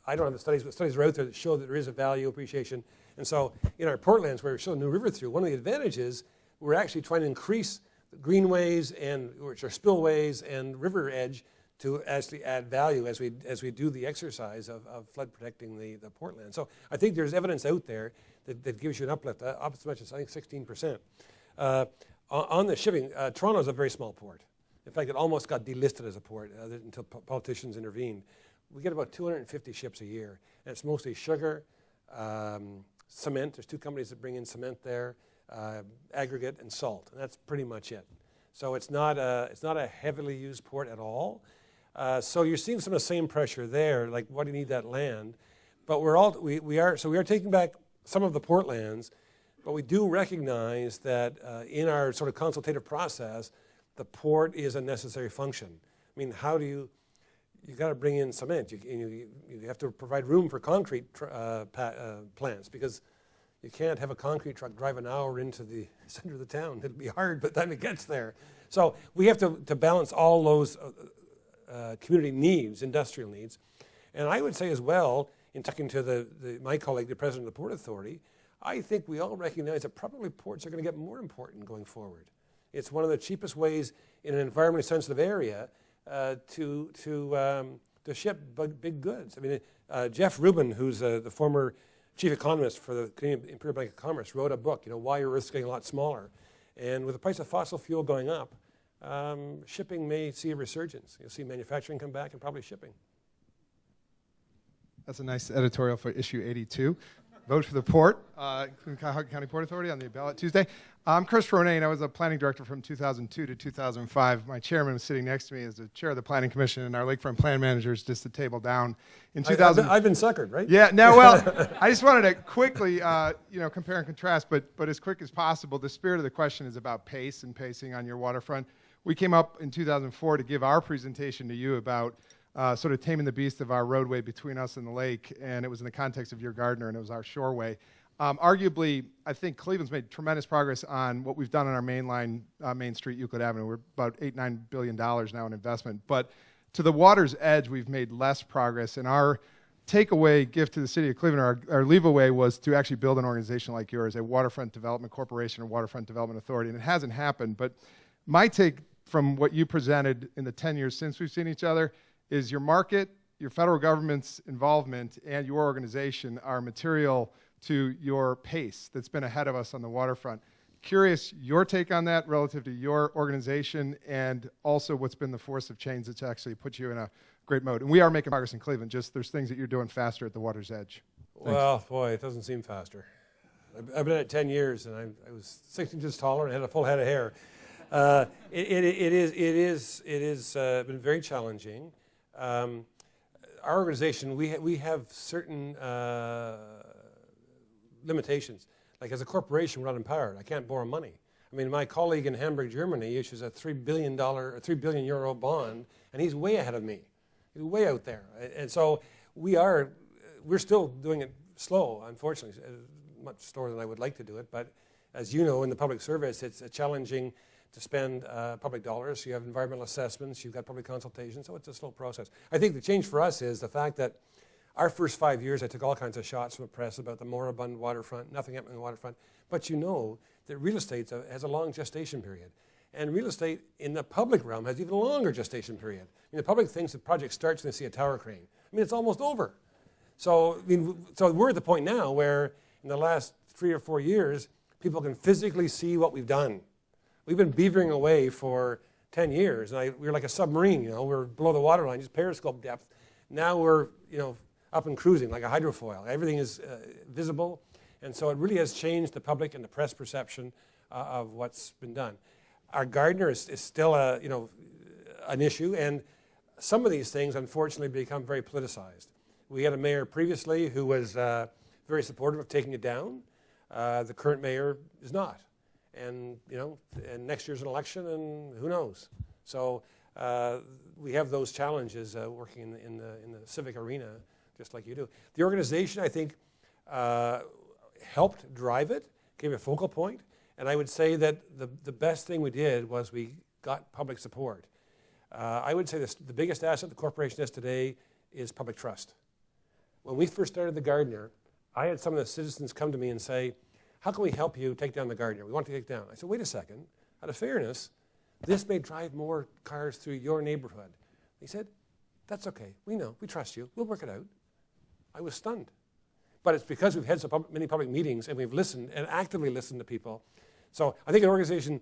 I don't have the studies, but studies are out there that show that there is a value appreciation. And so in our portlands, where we're showing a new river through, one of the advantages, we're actually trying to increase greenways, which are spillways, and river edge to actually add value as we do the exercise of flood protecting the portland. So I think there's evidence out there that gives you an uplift, up as much as I think 16%. On the shipping, Toronto's a very small port. In fact, it almost got delisted as a port until politicians intervened. We get about 250 ships a year, and it's mostly sugar, cement. There's 2 companies that bring in cement there, aggregate, and salt, and that's pretty much it. So it's not a heavily used port at all. So you're seeing some of the same pressure there, like why do you need that land? But we are taking back some of the port lands, but we do recognize that in our sort of consultative process, the port is a necessary function. I mean, how do you got to bring in cement. You have to provide room for concrete plants, because you can't have a concrete truck drive an hour into the center of the town. It'll be hard by the time it gets there. So we have to balance all those community needs, industrial needs. And I would say as well, in talking to my colleague, the president of the Port Authority, I think we all recognize that probably ports are going to get more important going forward. It's one of the cheapest ways in an environmentally sensitive area to ship big goods. I mean, Jeff Rubin, who's the former chief economist for the Canadian Imperial Bank of Commerce, wrote a book, Why Your Earth's Getting a Lot Smaller. And with the price of fossil fuel going up, shipping may see a resurgence. You'll see manufacturing come back and probably shipping. That's a nice editorial for issue 82. Vote for the port, including Cuyahoga County Port Authority on the ballot Tuesday. I'm Chris Ronayne. I was a planning director from 2002 to 2005. My chairman was sitting next to me as the chair of the planning commission, and our lakefront plan manager is just a table down. In 2000, I've been suckered, right? Yeah. No. Well, I just wanted to quickly, compare and contrast, but as quick as possible. The spirit of the question is about pace and pacing on your waterfront. We came up in 2004 to give our presentation to you about sort of taming the beast of our roadway between us and the lake, and it was in the context of your Gardner, and it was our shoreway. Arguably, I think Cleveland's made tremendous progress on what we've done on our main line, Main Street, Euclid Avenue. We're about $8-9 billion now in investment. But to the water's edge, we've made less progress. And our takeaway gift to the city of Cleveland, our leave-away, was to actually build an organization like yours, a Waterfront Development Corporation or Waterfront Development Authority. And it hasn't happened. But my take from what you presented in the 10 years since we've seen each other is your market, your federal government's involvement, and your organization are material to your pace that's been ahead of us on the waterfront. Curious your take on that relative to your organization, and also what's been the force of change that's actually put you in a great mode. And we are making progress in Cleveland, just there's things that you're doing faster at the water's edge. Thanks. Well, boy, it doesn't seem faster. I've been at it 10 years, and I was 6 inches taller and had a full head of hair. It is been very challenging. Our organization, we have certain limitations. Like as a corporation, we're not empowered. I can't borrow money. I mean, my colleague in Hamburg, Germany, issues a $3 billion bond, and he's way ahead of me. He's way out there. And so we're still doing it slow, unfortunately, much slower than I would like to do it. But as you know, in the public service, it's challenging to spend public dollars. You have environmental assessments, you've got public consultation, so it's a slow process. I think the change for us is the fact that our first 5 years, I took all kinds of shots from the press about the moribund waterfront, nothing happening in the waterfront. But you know that real estate has a long gestation period. And real estate in the public realm has even a longer gestation period. I mean, the public thinks the project starts when they see a tower crane. I mean, it's almost over. So we're at the point now where in the last 3 or 4 years, people can physically see what we've done. We've been beavering away for 10 years, and we're like a submarine, we're below the waterline, just periscope depth. Now we're, up and cruising like a hydrofoil. Everything is visible, and so it really has changed the public and the press perception of what's been done. Our Gardner is still an issue, and some of these things, unfortunately, become very politicized. We had a mayor previously who was very supportive of taking it down. The current mayor is not. And and next year's an election, and who knows? So we have those challenges working in the civic arena, just like you do. The organization, I think, helped drive it, gave a focal point, and I would say that the best thing we did was we got public support. I would say the biggest asset the corporation has today is public trust. When we first started the Gardner, I had some of the citizens come to me and say, how can we help you take down the Gardner? We want to take it down. I said, wait a second. Out of fairness, This may drive more cars through your neighborhood. He said, that's okay. We know. We trust you. We'll work it out. I was stunned. But it's because we've had so many public meetings and we've listened and actively listened to people. So I think an organization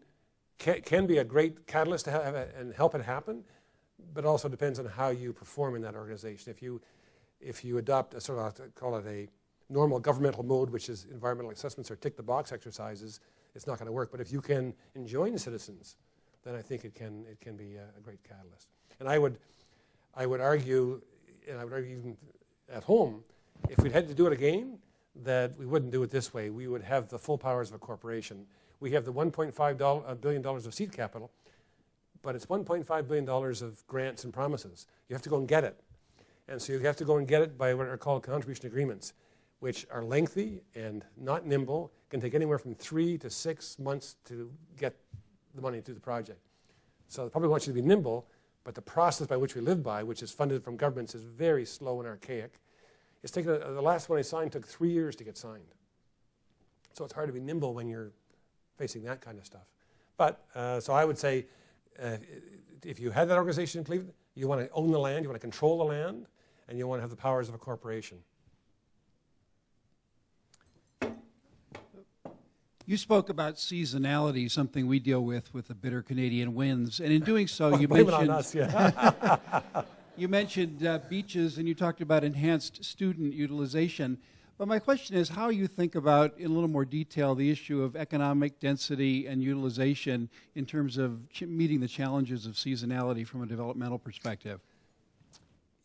can be a great catalyst to have and help it happen, but also depends on how you perform in that organization. If you adopt a sort of, call it a normal governmental mode, which is environmental assessments or tick-the-box exercises, it's not going to work. But if you can enjoin citizens, then I think it can be a great catalyst. And I would argue, and I would argue even at home, if we'd had to do it again, that we wouldn't do it this way. We would have the full powers of a corporation. We have the $1.5 billion of seed capital, but it's $1.5 billion of grants and promises. You have to go and get it. And so you have to go and get it by what are called contribution agreements, which are lengthy and not nimble, can take anywhere from 3 to 6 months to get the money to the project. So the public wants you to be nimble, but the process by which we live by, which is funded from governments, is very slow and archaic. It's taken, the last one I signed took 3 years to get signed. So it's hard to be nimble when you're facing that kind of stuff. But, so I would say, if you had that organization in Cleveland, you want to own the land, you want to control the land, and you want to have the powers of a corporation. You spoke about seasonality, something we deal with the bitter Canadian winds. And in doing so, Well, you blame mentioned... it on us, yeah. You mentioned beaches, and you talked about enhanced student utilization. But my question is how you think about, in a little more detail, the issue of economic density and utilization in terms of meeting the challenges of seasonality from a developmental perspective.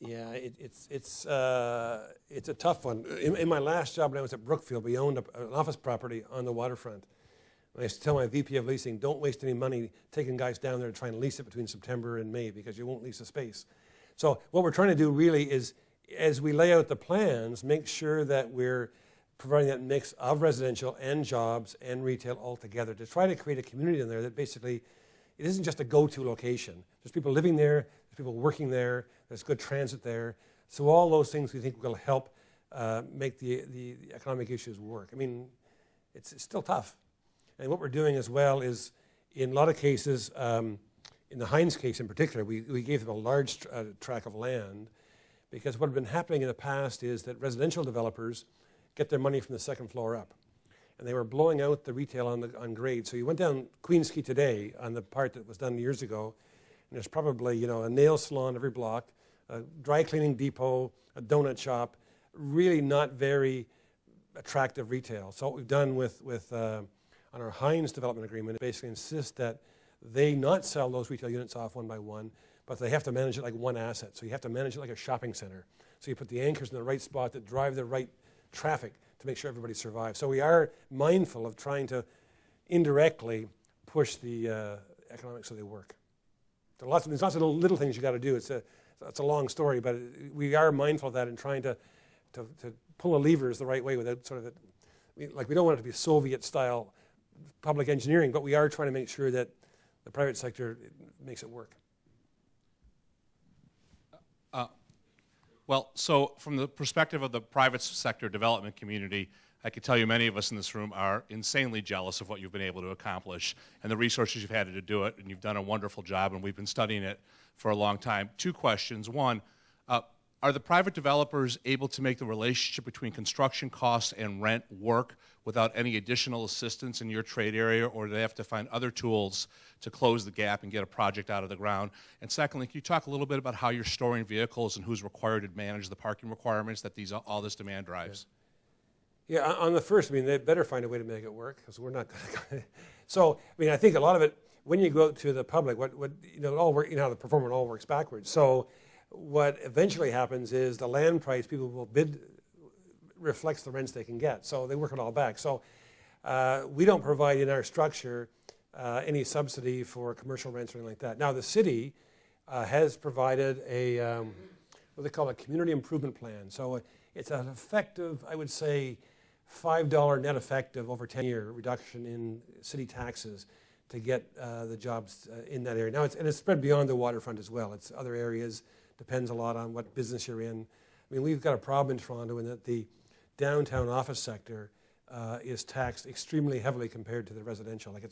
Yeah, it's a tough one. In my last job when I was at Brookfield, we owned an office property on the waterfront. And I used to tell my VP of leasing, don't waste any money taking guys down there to try and lease it between September and May because you won't lease the space. So what we're trying to do really is, as we lay out the plans, make sure that we're providing that mix of residential and jobs and retail all together to try to create a community in there that basically, it isn't just a go-to location. There's people living there, there's people working there, there's good transit there. So all those things we think will help make the economic issues work. I mean, it's still tough. And what we're doing as well is, in a lot of cases, in the Heinz case in particular, we gave them a large tract of land because what had been happening in the past is that residential developers get their money from the second floor up. And they were blowing out the retail on grade. So you went down Queens Quay today on the part that was done years ago, and there's probably a nail salon every block, a dry cleaning depot, a donut shop, really not very attractive retail. So what we've done with on our Heinz development agreement, basically insist that they not sell those retail units off one by one, but they have to manage it like one asset. So you have to manage it like a shopping center. So you put the anchors in the right spot that drive the right traffic to make sure everybody survives. So we are mindful of trying to indirectly push the economics so they work. There's lots of little things you got to do. It's a long story, but we are mindful of that and trying to pull the levers the right way without sort of we don't want it to be Soviet-style public engineering, but we are trying to make sure that the private sector makes it work. Well, so from the perspective of the private sector development community, I can tell you many of us in this room are insanely jealous of what you've been able to accomplish and the resources you've had to do it, and you've done a wonderful job, and we've been studying it for a long time. 2 questions. One, are the private developers able to make the relationship between construction costs and rent work without any additional assistance in your trade area, or do they have to find other tools to close the gap and get a project out of the ground? And secondly, can you talk a little bit about how you're storing vehicles and who's required to manage the parking requirements that all this demand drives? Yeah, on the first, I mean, they better find a way to make it work because we're not going to. So, I mean, I think a lot of it, when you go out to the public, it all work, how the performance all works backwards. So, what eventually happens is the land price people will bid reflects the rents they can get. So they work it all back. So we don't provide in our structure any subsidy for commercial rents or anything like that. Now the city has provided a what they call a community improvement plan. So it's an effective, I would say, $5 net effective over 10-year reduction in city taxes to get the jobs in that area. Now it's spread beyond the waterfront as well. It's other areas. Depends a lot on what business you're in. I mean, we've got a problem in Toronto in that the downtown office sector is taxed extremely heavily compared to the residential. Like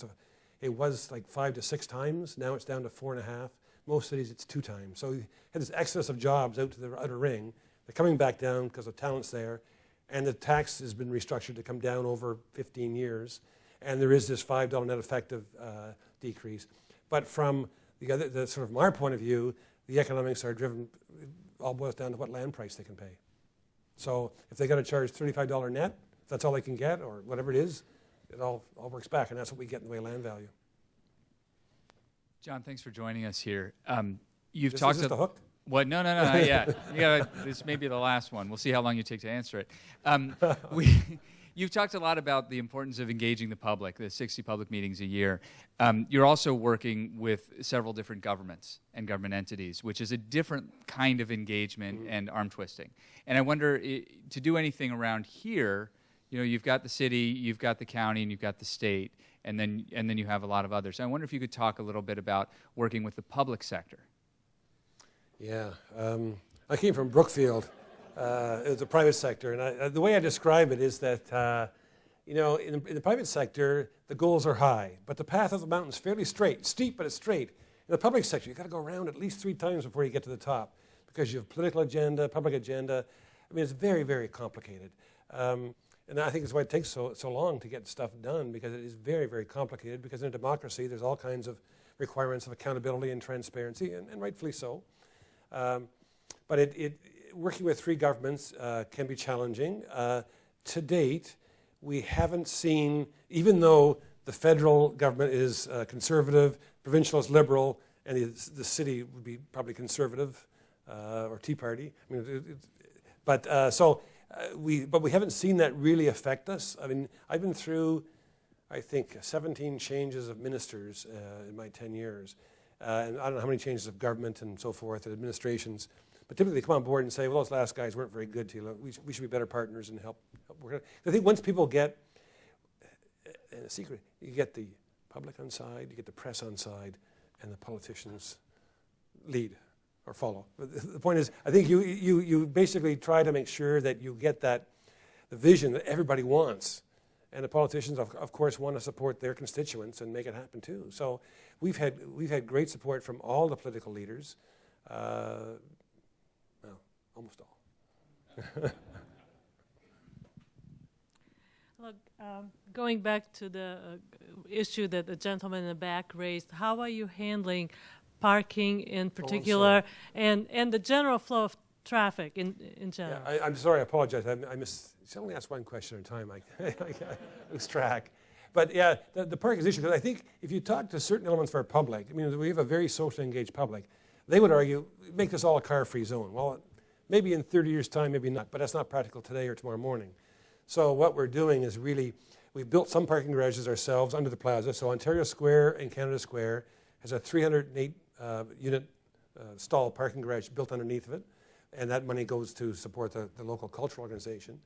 It was like 5 to 6 times. Now it's down to 4.5. Most cities, it's 2 times. So you had this excess of jobs out to the outer ring. They're coming back down because of talent's there. And the tax has been restructured to come down over 15 years. And there is this $5 net effective decrease. But from the sort of our point of view, the economics are driven, it all boils down to what land price they can pay. So if they got to charge $35 net, if that's all they can get, or whatever it is, it all works back, and that's what we get in the way of land value. John, thanks for joining us here. Is this the hook? What? No, not yet. This may be the last one. We'll see how long you take to answer it. You've talked a lot about the importance of engaging the public, the 60 public meetings a year. You're also working with several different governments and government entities, which is a different kind of engagement and arm twisting. And I wonder, to do anything around here, you've got the city, you've got the county, and you've got the state, and then you have a lot of others. I wonder if you could talk a little bit about working with the public sector. Yeah, I came from Brookfield. It was the private sector, and the way I describe it is that, in the private sector, the goals are high, but the path of the mountain is fairly straight, steep, but it's straight. In the public sector, you've got to go around at least 3 times before you get to the top, because you have political agenda, public agenda. I mean, it's very, very complicated. And I think it's why it takes so long to get stuff done, because it is very, very complicated, because in a democracy, there's all kinds of requirements of accountability and transparency, and rightfully so. But working with 3 governments can be challenging. To date, we haven't seen, even though the federal government is conservative, provincial is liberal, and the city would be probably conservative or Tea Party. I mean, but we haven't seen that really affect us. I mean, I've been through, I think, 17 changes of ministers in my 10 years. And I don't know how many changes of government and so forth, and administrations. But typically they come on board and say, well, those last guys weren't very good to you. We should be better partners and help work. I think once people get, and a secret, you get the public on side, you get the press on side, and the politicians lead or follow. But the point is, I think you basically try to make sure that you get the vision that everybody wants. And the politicians, of course, want to support their constituents and make it happen too. So we've had great support from all the political leaders, well, almost all. Look, going back to the issue that the gentleman in the back raised, how are you handling parking in particular and the general flow of traffic in general? Yeah, I'm sorry, I apologize. I only asked one question at a time. I lose track. But yeah, the parking is an issue, because I think if you talk to certain elements of our public, I mean, we have a very socially engaged public, they would argue, make this all a car-free zone. Well, maybe in 30 years' time, maybe not, but that's not practical today or tomorrow morning. So what we're doing is really, we've built some parking garages ourselves under the plaza. So Ontario Square and Canada Square has a 308 unit stall parking garage built underneath of it, and that money goes to support the local cultural organization.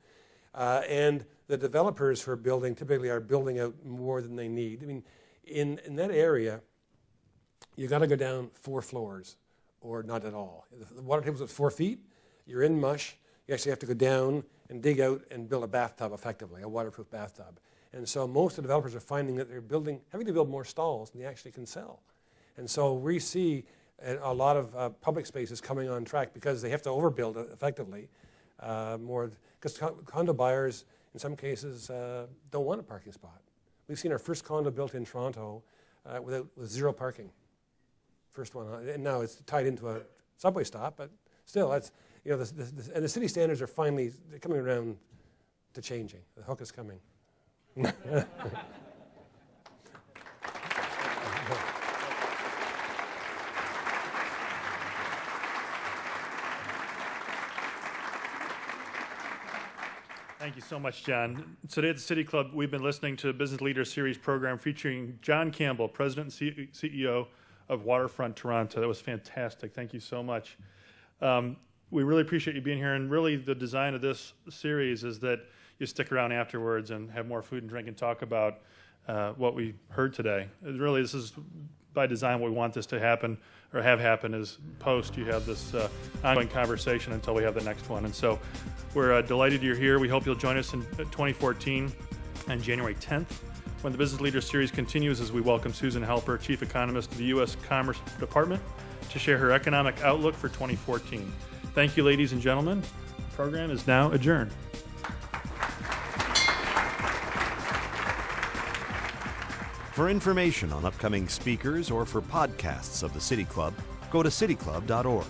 And the developers who are building typically are building out more than they need. I mean, in that area, you got to go down 4 floors or not at all. The water table's at 4 feet, you're in mush, you actually have to go down and dig out and build a bathtub effectively, a waterproof bathtub. And so most of the developers are finding that they're having to build more stalls than they actually can sell. And so we see a lot of public spaces coming on track because they have to overbuild effectively more, because condo buyers in some cases don't want a parking spot. We've seen our first condo built in Toronto with 0 parking. First one, and now it's tied into a subway stop, but still, that's, and the city standards are finally coming around to changing. The hook is coming. Thank you so much, John. Today at the City Club, we've been listening to a Business Leader Series program featuring John Campbell, President and CEO of Waterfront Toronto. That was fantastic. Thank you so much. We really appreciate you being here, and really the design of this series is that you stick around afterwards and have more food and drink and talk about what we heard today. Really, this is by design what we want this to happen, or have happen, is post you have this ongoing conversation until we have the next one. And so we're delighted you're here. We hope you'll join us in 2014 on January 10th. when the Business Leaders Series continues as we welcome Susan Halper, Chief Economist of the U.S. Commerce Department, to share her economic outlook for 2014. Thank you, ladies and gentlemen. The program is now adjourned. For information on upcoming speakers or for podcasts of the City Club, go to cityclub.org.